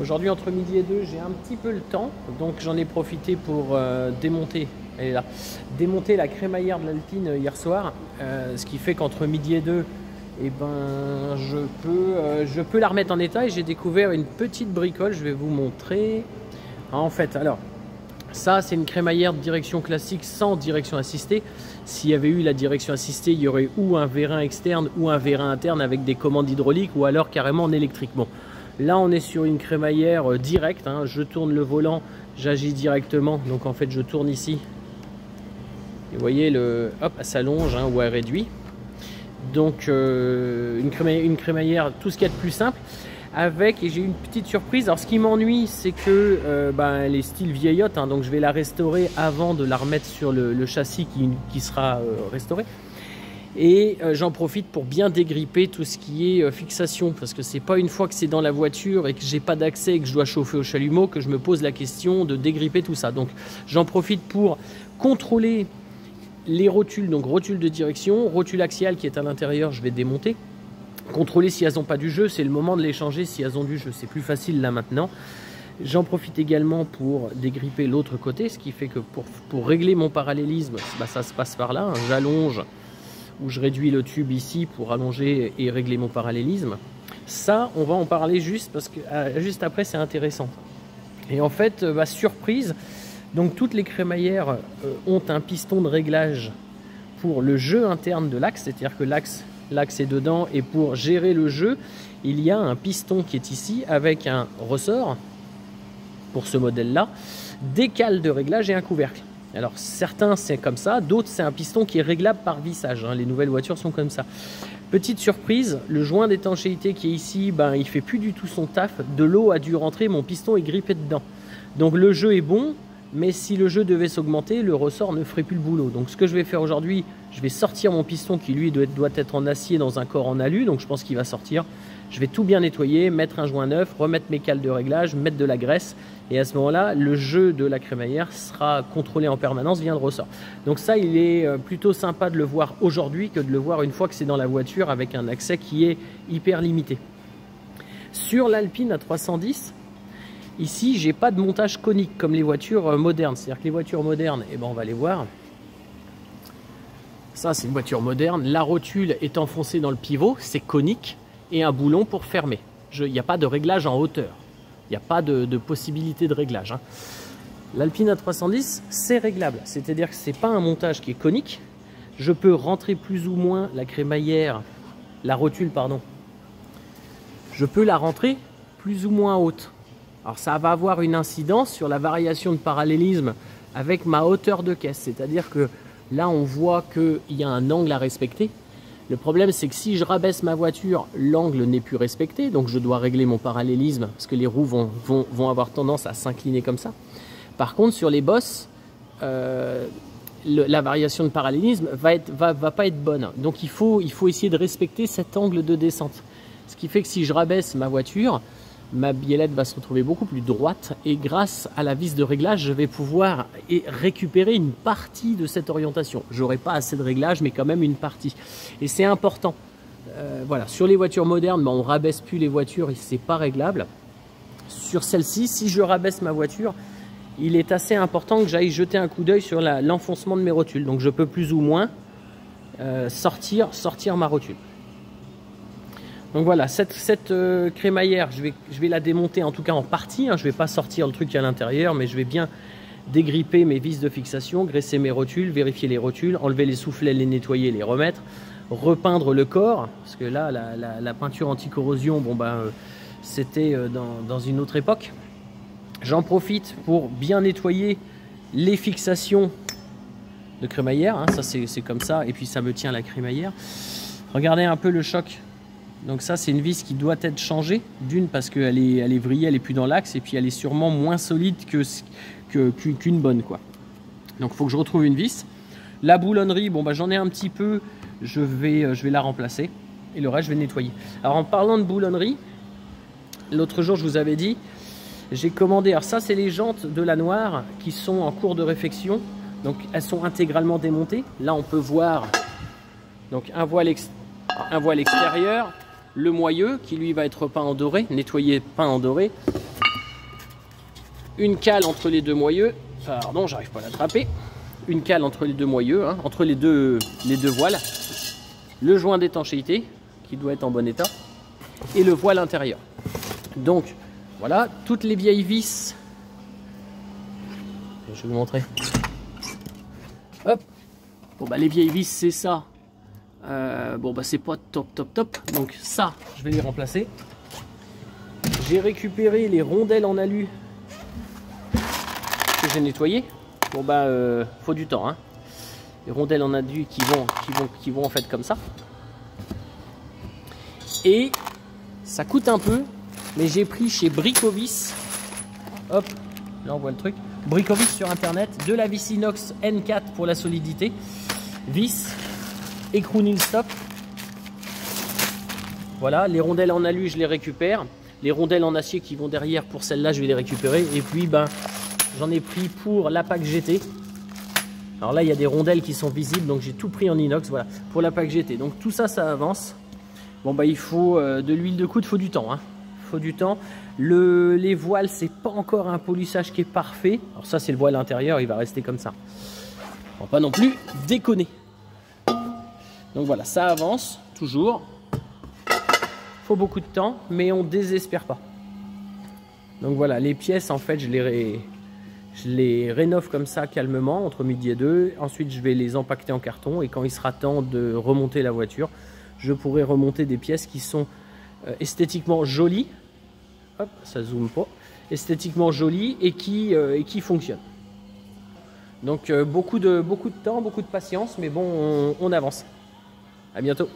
Aujourd'hui, entre midi et 2, j'ai un petit peu le temps, donc j'en ai profité pour démonter la crémaillère de l'Alpine hier soir, ce qui fait qu'entre midi et 2, eh ben, je peux la remettre en état et j'ai découvert une petite bricole, je vais vous montrer. En fait, alors, ça c'est une crémaillère de direction classique sans direction assistée. S'il y avait eu la direction assistée, il y aurait ou un vérin externe ou un vérin interne avec des commandes hydrauliques ou alors carrément en électrique. Bon, là on est sur une crémaillère directe, hein. Je tourne le volant, j'agis directement, donc en fait je tourne ici. Et vous voyez, hop, elle s'allonge, hein, ou elle réduit. Donc une crémaillère, tout ce qu'il y a de plus simple. Avec, et j'ai une petite surprise, alors ce qui m'ennuie c'est que elle est style vieillotte, hein, donc je vais la restaurer avant de la remettre sur le châssis qui sera restauré. Et j'en profite pour bien dégripper tout ce qui est fixation, parce que c'est pas une fois que c'est dans la voiture et que j'ai pas d'accès et que je dois chauffer au chalumeau que je me pose la question de dégripper tout ça. Donc j'en profite pour contrôler les rotules, donc rotules de direction, rotule axiale qui est à l'intérieur, je vais démonter. Contrôler si elles n'ont pas du jeu, c'est le moment de les changer si elles ont du jeu, c'est plus facile là maintenant. J'en profite également pour dégripper l'autre côté, ce qui fait que pour régler mon parallélisme, ça se passe par là, hein. J'allonge ou je réduis le tube ici pour allonger et régler mon parallélisme. Ça, on va en parler juste parce que juste après c'est intéressant. Et en fait, surprise, donc toutes les crémaillères ont un piston de réglage pour le jeu interne de l'axe, c'est-à-dire que l'axe est dedans, et pour gérer le jeu, il y a un piston qui est ici avec un ressort pour ce modèle-là, des cales de réglage et un couvercle. Alors certains c'est comme ça, d'autres c'est un piston qui est réglable par vissage, hein. Les nouvelles voitures sont comme ça. Petite surprise, le joint d'étanchéité qui est ici, il fait plus du tout son taf, de l'eau a dû rentrer, mon piston est grippé dedans. Donc le jeu est bon, mais si le jeu devait s'augmenter, le ressort ne ferait plus le boulot. Donc ce que je vais faire aujourd'hui, je vais sortir mon piston qui lui doit être en acier dans un corps en alu, donc je pense qu'il va sortir. Je vais tout bien nettoyer, mettre un joint neuf, remettre mes cales de réglage, mettre de la graisse, et à ce moment-là, le jeu de la crémaillère sera contrôlé en permanence via le ressort. Donc ça, il est plutôt sympa de le voir aujourd'hui que de le voir une fois que c'est dans la voiture avec un accès qui est hyper limité. Sur l'Alpine A310, ici, j'ai pas de montage conique comme les voitures modernes. C'est-à-dire que les voitures modernes, on va les voir. Ça, c'est une voiture moderne. La rotule est enfoncée dans le pivot, c'est conique, et un boulon pour fermer. Il n'y a pas de réglage en hauteur. Il n'y a pas de possibilité de réglage, hein. L'Alpine A310, c'est réglable. C'est-à-dire que ce n'est pas un montage qui est conique. Je peux rentrer plus ou moins la rotule, pardon. Je peux la rentrer plus ou moins haute. Alors ça va avoir une incidence sur la variation de parallélisme avec ma hauteur de caisse. C'est-à-dire que là, on voit qu'il y a un angle à respecter. Le problème, c'est que si je rabaisse ma voiture, l'angle n'est plus respecté. Donc je dois régler mon parallélisme parce que les roues vont avoir tendance à s'incliner comme ça. Par contre, sur les bosses, la variation de parallélisme va pas être bonne. Donc il faut essayer de respecter cet angle de descente. Ce qui fait que si je rabaisse ma voiture, ma biellette va se retrouver beaucoup plus droite, et grâce à la vis de réglage, je vais pouvoir récupérer une partie de cette orientation. J'aurai pas assez de réglage, mais quand même une partie. Et c'est important. Voilà, sur les voitures modernes, on rabaisse plus les voitures et c'est pas réglable. Sur celle-ci, si je rabaisse ma voiture, il est assez important que j'aille jeter un coup d'œil sur l'enfoncement de mes rotules. Donc je peux plus ou moins sortir ma rotule. Donc voilà, cette crémaillère, je vais la démonter en tout cas en partie, hein. Je ne vais pas sortir le truc à l'intérieur, mais je vais bien dégripper mes vis de fixation, graisser mes rotules, vérifier les rotules, enlever les soufflets, les nettoyer, les remettre, repeindre le corps, parce que là, la peinture anti-corrosion, c'était dans une autre époque. J'en profite pour bien nettoyer les fixations de crémaillère, hein. Ça c'est comme ça, et puis ça me tient la crémaillère. Regardez un peu le choc. Donc ça, c'est une vis qui doit être changée, d'une parce qu'elle est vrillée, elle n'est plus dans l'axe, et puis elle est sûrement moins solide qu'une bonne, quoi. Donc il faut que je retrouve une vis. La boulonnerie, j'en ai un petit peu, je vais la remplacer, et le reste je vais nettoyer. Alors en parlant de boulonnerie, l'autre jour je vous avais dit, j'ai commandé, alors ça c'est les jantes de la Noire qui sont en cours de réfection, donc elles sont intégralement démontées. Là on peut voir donc un voile extérieur, le moyeu qui lui va être peint en doré, nettoyé, peint en doré. une cale entre les deux moyeux. Pardon, j'arrive pas à l'attraper. Une cale entre les deux moyeux, hein, entre les deux voiles. Le joint d'étanchéité qui doit être en bon état et le voile intérieur. Donc voilà, toutes les vieilles vis. Je vais vous montrer. Hop. Bon bah les vieilles vis c'est ça. Bon bah c'est pas top. Donc ça, je vais les remplacer. J'ai récupéré les rondelles en alu que j'ai nettoyées. Bon bah faut du temps, hein. Les rondelles en alu qui vont en fait comme ça. Et ça coûte un peu, mais j'ai pris chez Bricovis. Hop, là on voit le truc. Bricovis sur internet, de la vis inox N4 pour la solidité. Vis, écrou nil stop. Voilà, les rondelles en alu je les récupère. Les rondelles en acier qui vont derrière pour celle-là je vais les récupérer. Et puis ben j'en ai pris pour la PAC GT. Alors là il y a des rondelles qui sont visibles, donc j'ai tout pris en inox, voilà, pour la PAC GT. Donc tout ça, ça avance. Bon bah il faut de l'huile de coude, il faut du temps, hein. Faut du temps. Les voiles, c'est pas encore un polissage qui est parfait. Alors ça c'est le voile intérieur, il va rester comme ça. On va pas non plus déconner. Donc voilà, ça avance toujours. Faut beaucoup de temps, mais on désespère pas. Donc voilà, les pièces en fait je les rénove comme ça calmement entre midi et 2. Ensuite je vais les empaqueter en carton et quand il sera temps de remonter la voiture, je pourrai remonter des pièces qui sont esthétiquement jolies. Hop, ça zoome pas. Esthétiquement jolies et qui fonctionnent. Donc beaucoup de temps, beaucoup de patience, mais bon, on avance. À bientôt.